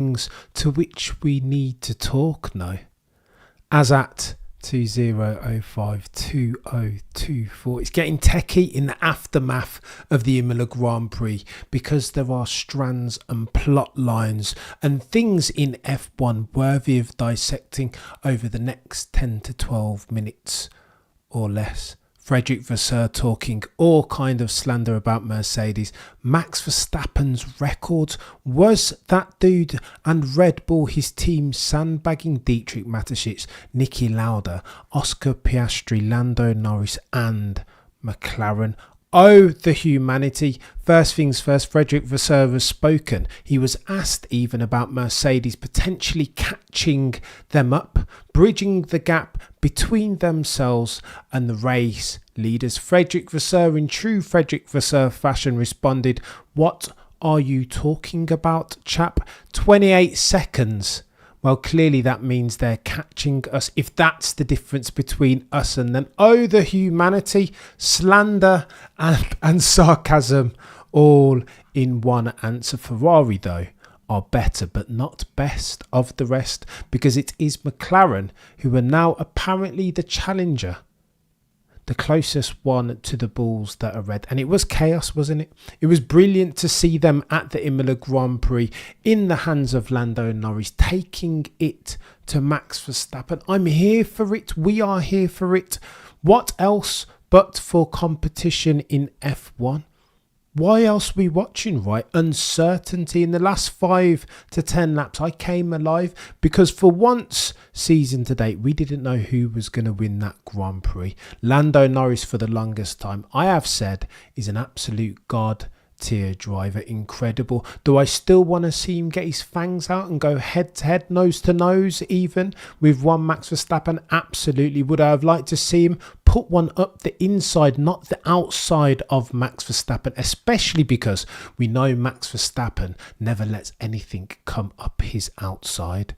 things to which we need to talk now. As at 2005-2024, it's getting techie in the aftermath of the Imola Grand Prix because there are strands and plot lines and things in F1 worthy of dissecting over the next 10 to 12 minutes or less. Frederick Vasseur talking all kind of slander about Mercedes. Max Verstappen's records. Was that dude and Red Bull his team sandbagging Dietrich Mateschitz, Niki Lauda, Oscar Piastri, Lando Norris and McLaren? Oh, the humanity. First things first, Frederick Vasseur has spoken. He was asked even about Mercedes potentially catching them up, bridging the gap between themselves and the race leaders. Frederick Vasseur, in true Frederick Vasseur fashion, responded, "What are you talking about, chap? 28 seconds. Well, clearly that means they're catching us, if that's the difference between us and them." Oh, the humanity, slander and sarcasm all in one answer. Ferrari, though, are better but not best of the rest, because it is McLaren who are now apparently the challenger, the closest one to the balls that are red. And it was chaos, wasn't it? It was brilliant to see them at the Imola Grand Prix in the hands of Lando Norris, taking it to Max Verstappen. I'm here for it. We are here for it. What else but for competition in F1? Why else are we watching, right? Uncertainty. In the last 5 to 10 laps, I came alive because for once, season to date, we didn't know who was going to win that Grand Prix. Lando Norris, for the longest time, I have said, is an absolute god tier driver. Incredible. Do I still want to see him get his fangs out and go head to head, nose to nose even with one Max Verstappen? Absolutely. Would I have liked to see him put one up the inside, not the outside of Max Verstappen, especially because we know Max Verstappen never lets anything come up his outside.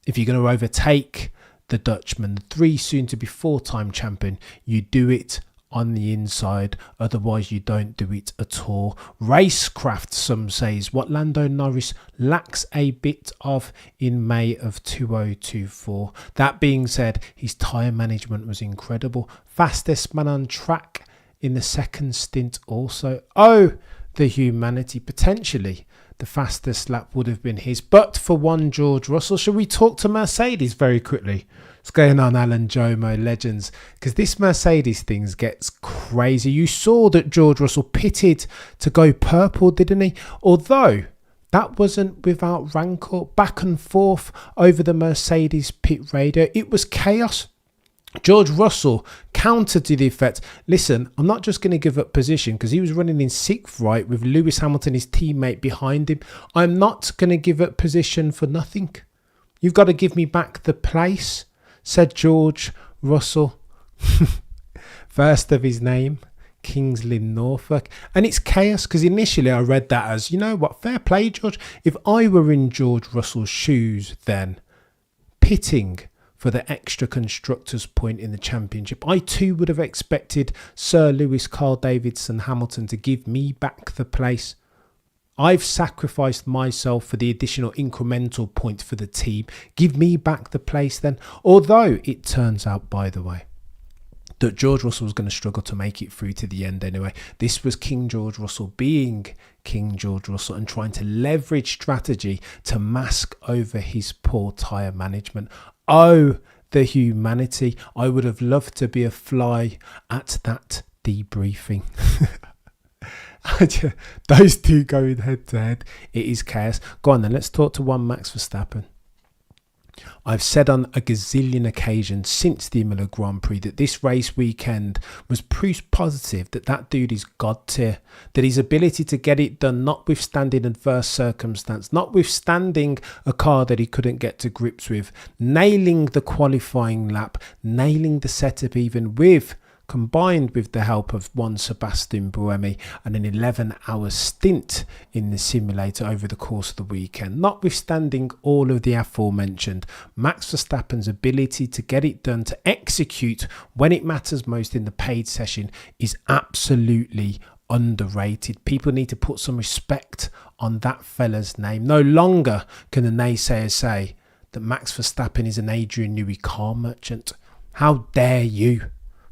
If you're going to overtake the Dutchman, the 3 soon to be 4-time champion, you do it on the inside, otherwise you don't do it at all. Racecraft, some say, is what Lando Norris lacks a bit of in May of 2024. That being said, his tyre management was incredible. Fastest man on track in the second stint also. Oh, the humanity. Potentially the fastest lap would have been his, but for one George Russell. Shall we talk to Mercedes very quickly? What's going on, Alan Jomo, legends? Because this Mercedes thing gets crazy. You saw that George Russell pitted to go purple, didn't he? Although that wasn't without rancor, back and forth over the Mercedes pit radio. It was chaos. George Russell countered to the effect, listen, I'm not just going to give up position, because he was running in 6th, right, with Lewis Hamilton, his teammate, behind him. I'm not going to give up position for nothing. You've got to give me back the place, said George Russell. First of his name, Kingsley Norfolk. And it's chaos, because initially I read that as, you know what, fair play, George. If I were in George Russell's shoes then, pitting for the extra constructors point in the championship, I too would have expected Sir Lewis, Carl Davidson, Hamilton to give me back the place. I've sacrificed myself for the additional incremental point for the team. Give me back the place then. Although it turns out, by the way, that George Russell was going to struggle to make it through to the end anyway. This was King George Russell being King George Russell and trying to leverage strategy to mask over his poor tyre management. Oh, the humanity. I would have loved to be a fly at that debriefing. Those two going head to head. It is chaos. Go on then, let's talk to one Max Verstappen. I've said on a gazillion occasions since the Imola Grand Prix that this race weekend was proof positive that that dude is God tier, that his ability to get it done notwithstanding adverse circumstance, notwithstanding a car that he couldn't get to grips with, nailing the qualifying lap, nailing the setup even with, combined with the help of one Sebastian Buemi and an 11-hour stint in the simulator over the course of the weekend. Notwithstanding all of the aforementioned, Max Verstappen's ability to get it done, to execute when it matters most in the paid session is absolutely underrated. People need to put some respect on that fella's name. No longer can the naysayers say that Max Verstappen is an Adrian Newey car merchant. How dare you?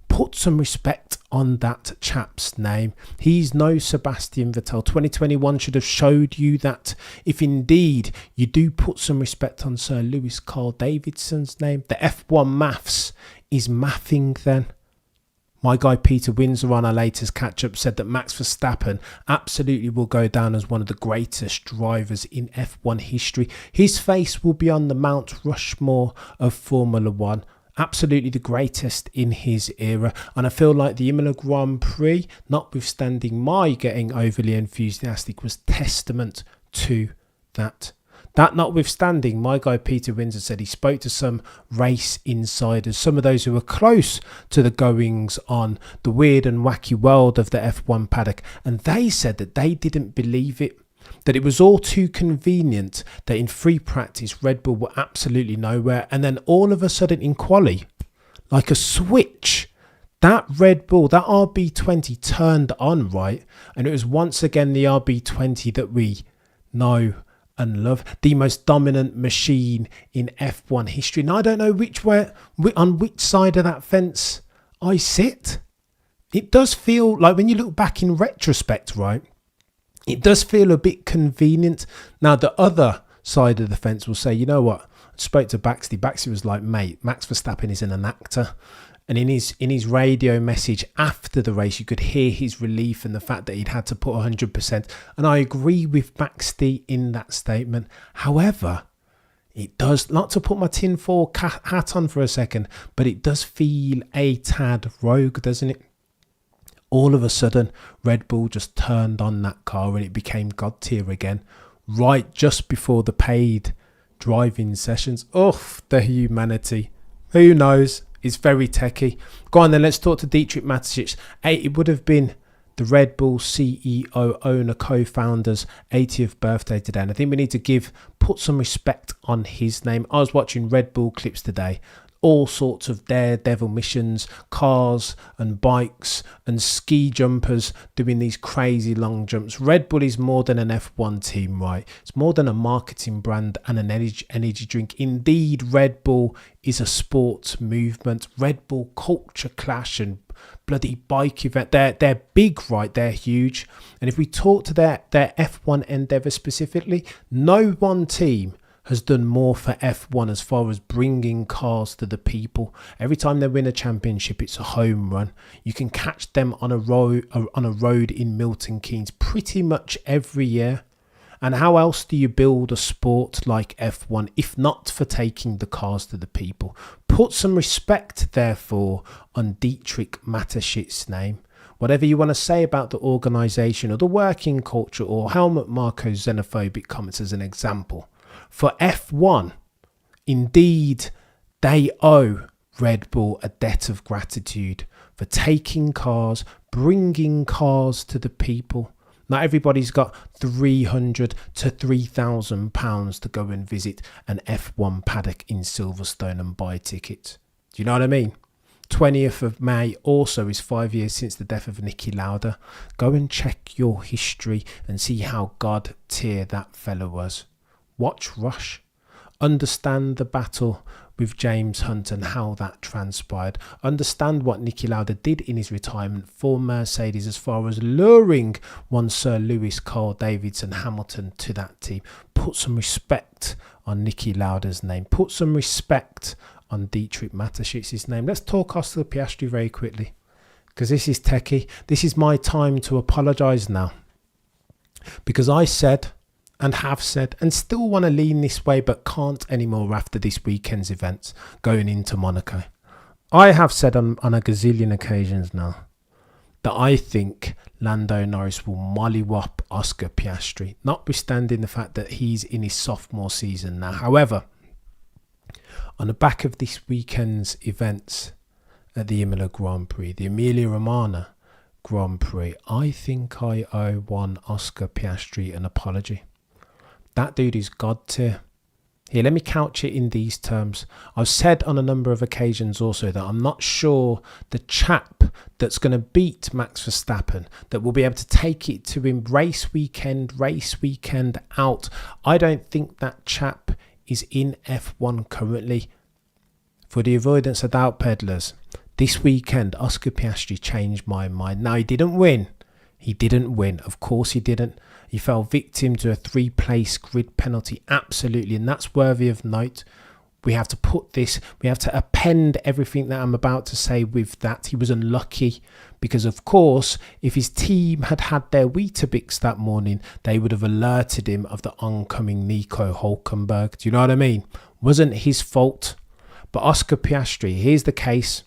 Put some respect on that chap's name. He's no Sebastian Vettel. 2021 should have showed you that if indeed you do put some respect on Sir Lewis Carl Davidson's name, the F1 maths is mathing then. My guy Peter Windsor on our latest catch-up said that Max Verstappen absolutely will go down as one of the greatest drivers in F1 history. His face will be on the Mount Rushmore of Formula One. Absolutely the greatest in his era. And I feel like the Imola Grand Prix, notwithstanding my getting overly enthusiastic, was testament to that. That notwithstanding, my guy Peter Windsor said he spoke to some race insiders, some of those who were close to the goings on, the weird and wacky world of the F1 paddock, and they said that they didn't believe it, that it was all too convenient, that in free practice Red Bull were absolutely nowhere, and then all of a sudden in quali, like a switch, that Red Bull, that RB20 turned on, right? And it was once again the RB20 that we know and love, the most dominant machine in F1 history. And I don't know on which side of that fence I sit. It does feel like, when you look back in retrospect, right, it does feel a bit convenient. Now, the other side of the fence will say, you know what? I spoke to Baxley. Baxley was like, mate, Max Verstappen isn't an actor. And in his radio message after the race, you could hear his relief and the fact that he'd had to put 100%. And I agree with Baxley in that statement. However, it does, not to put my tinfoil hat on for a second, but it does feel a tad rogue, doesn't it? All of a sudden, Red Bull just turned on that car and it became God tier again, right just before the paid driving sessions. Oh, the humanity. Who knows? It's very techie. Go on then, let's talk to Dietrich Mateschitz. It would have been the Red Bull CEO, owner, co-founder's 80th birthday today. And I think we need to put some respect on his name. I was watching Red Bull clips today. All sorts of daredevil missions, cars and bikes and ski jumpers doing these crazy long jumps. Red Bull is more than an F1 team, right? It's more than a marketing brand and an energy drink. Indeed, Red Bull is a sports movement. Red Bull culture clash and bloody bike event. They're big, right? They're huge. And if we talk to their F1 endeavour specifically, no one team has done more for F1 as far as bringing cars to the people. Every time they win a championship, it's a home run. You can catch them on a road in Milton Keynes pretty much every year. And how else do you build a sport like F1 if not for taking the cars to the people? Put some respect, therefore, on Dietrich Mateschitz's name. Whatever you want to say about the organisation or the working culture or Helmut Marko's xenophobic comments as an example, for F1, indeed, they owe Red Bull a debt of gratitude for taking cars, bringing cars to the people. Not everybody's got £300 to £3,000 to go and visit an F1 paddock in Silverstone and buy tickets. Do you know what I mean? 20th of May also is 5 years since the death of Niki Lauda. Go and check your history and see how God tier that fella was. Watch Rush. Understand the battle with James Hunt and how that transpired. Understand what Niki Lauda did in his retirement for Mercedes as far as luring one Sir Lewis Carl Davidson Hamilton to that team. Put some respect on Niki Lauda's name. Put some respect on Dietrich Mateschitz's name. Let's talk Oscar Piastri very quickly, because this is techie. This is my time to apologise now, because I said and have said and still want to lean this way but can't anymore after this weekend's events going into Monaco. I have said on a gazillion occasions now that I think Lando Norris will mollywop Oscar Piastri, notwithstanding the fact that he's in his sophomore season now. However, on the back of this weekend's events at the Imola Grand Prix, the Emilia-Romagna Grand Prix, I think I owe one Oscar Piastri an apology. That dude is God tier. Here, let me couch it in these terms. I've said on a number of occasions also that I'm not sure the chap that's going to beat Max Verstappen, that will be able to take it to him race weekend out. I don't think that chap is in F1 currently. For the avoidance of doubt peddlers, this weekend Oscar Piastri changed my mind. Now, he didn't win. Of course he didn't. He fell victim to a 3-place grid penalty. Absolutely. And that's worthy of note. We have to append everything that I'm about to say with that. He was unlucky because, of course, if his team had had their Weetabix that morning, they would have alerted him of the oncoming Nico Hulkenberg. Do you know what I mean? Wasn't his fault. But Oscar Piastri, here's the case.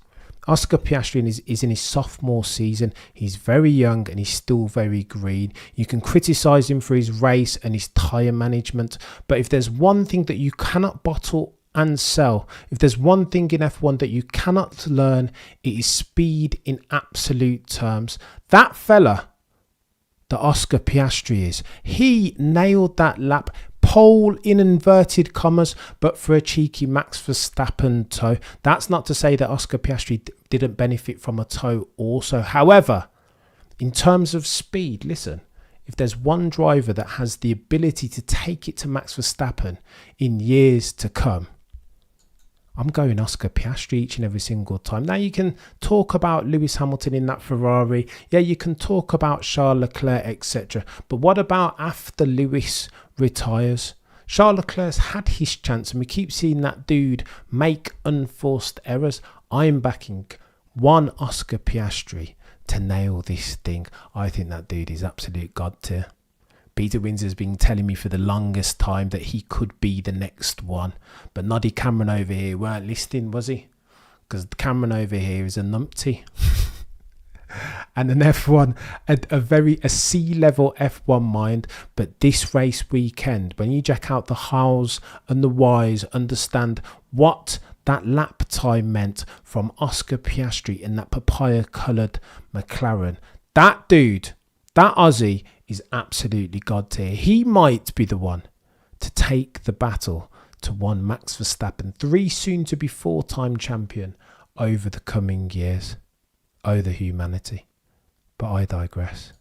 Oscar Piastri is in his sophomore season. He's very young and he's still very green. You can criticise him for his race and his tyre management. But if there's one thing that you cannot bottle and sell, if there's one thing in F1 that you cannot learn, it is speed in absolute terms. That fella that Oscar Piastri is, he nailed that lap. Pole in inverted commas, but for a cheeky Max Verstappen toe. That's not to say that Oscar Piastri didn't benefit from a toe also. However, in terms of speed, listen, if there's one driver that has the ability to take it to Max Verstappen in years to come, I'm going Oscar Piastri each and every single time. Now, you can talk about Lewis Hamilton in that Ferrari. Yeah, you can talk about Charles Leclerc, etc. But what about after Lewis retires? Charles Leclerc's had his chance and we keep seeing that dude make unforced errors. I'm backing one Oscar Piastri to nail this thing. I think that dude is absolute god tier. Peter Windsor's been telling me for the longest time that he could be the next one. But Noddy Cameron over here weren't listening, was he? Because Cameron over here is a numpty. And an F1, a C-level F1 mind. But this race weekend, when you jack out the hows and the whys, understand what that lap time meant from Oscar Piastri in that papaya-coloured McLaren. That dude, that Aussie, is absolutely god tier. He might be the one to take the battle to one Max Verstappen, 3 soon to be 4-time champion over the coming years. Oh, the humanity. But I digress.